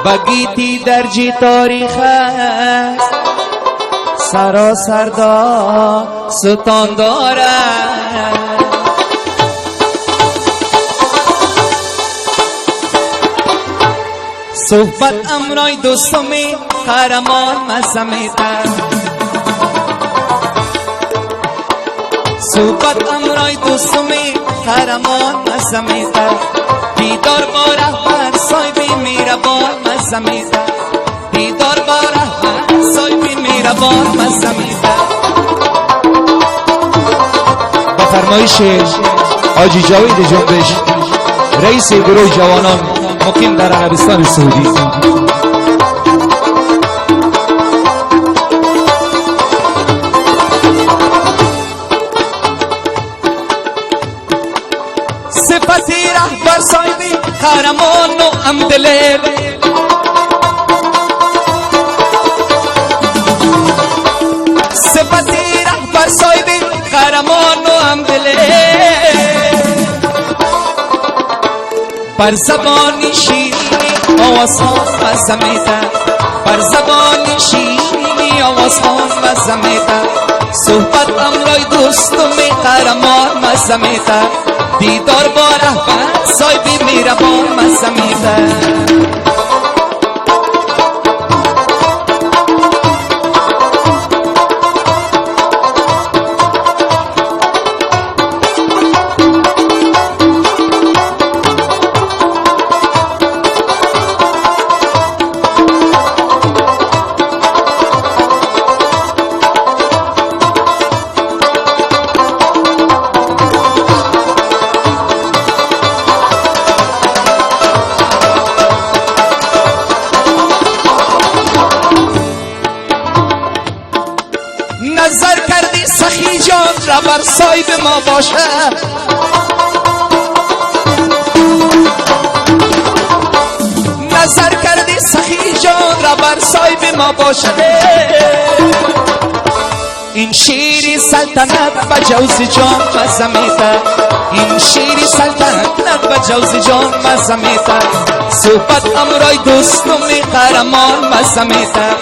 بگیتی درجی تاریخ سراسر داستان دارد. صحبت امرای دوستمی قهرمان مزمیتر، صحبت امرای دوستمی قهرمان مزمیتر، دیدار با رهبر صاحبی میربان مزمیتر، دیدار با رهبر صاحبی میربان مزمیتر. با فرمایش حاجی جاوید جنبش رئیس گروه جوانان مقیم در عربستان سعودی، صفتی رهبر صاحبی قهرمان و امدلر، صفتی رهبر صاحبی قهرمان و امدلر، بر زبانی شیرینی آوازخوان مزمیتر، بر زبانی شیرینی آوازخوان مزمیتر. صحبت امرای دوستمی قهرمان مزمیتر، دیدار با رهبر صاحبی میربان مزمیتر. نظر کردی سخی جان را بر صاحب ما باشه، نظر کردی سخی جان را بر صاحب ما باشه. این شیری سلطنت با جوز جان مزمیتر، این شیری سلطنت با جوز جان مزمیتر. صحبت امرای دوستمی قهرمان مزمیتر،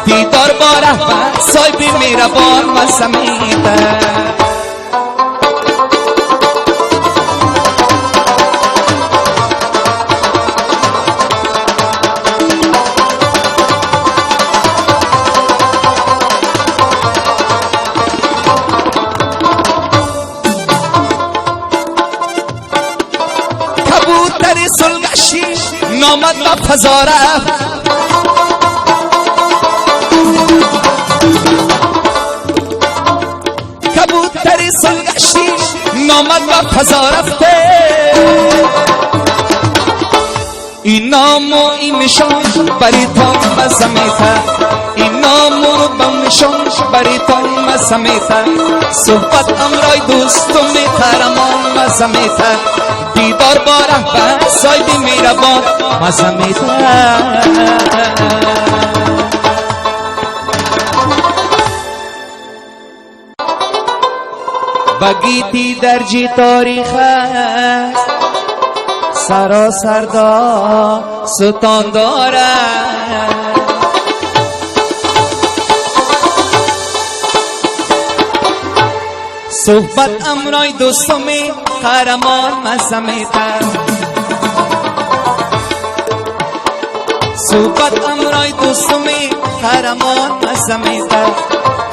دیدار با رهبر صاحبی میربان مزمیتر. کبوتر سلگشی نامد و فزاره، کبوتر سلگشی نامد و فضا رفته. این نام و این نشان بری تو مزمیتر، این نام و نشان بری تو مزمیتر. صحبت امرای دوستمی قهرمان مزمیتر، دیدار با رهبر صاحبی میربان مزمیتر. بگیتی درجی تاریخ سراسر داستان دارد. صحبت امرای دوستمی قهرمان مزمیتر، صحبت امرای دوستمی قهرمان مزمیتر.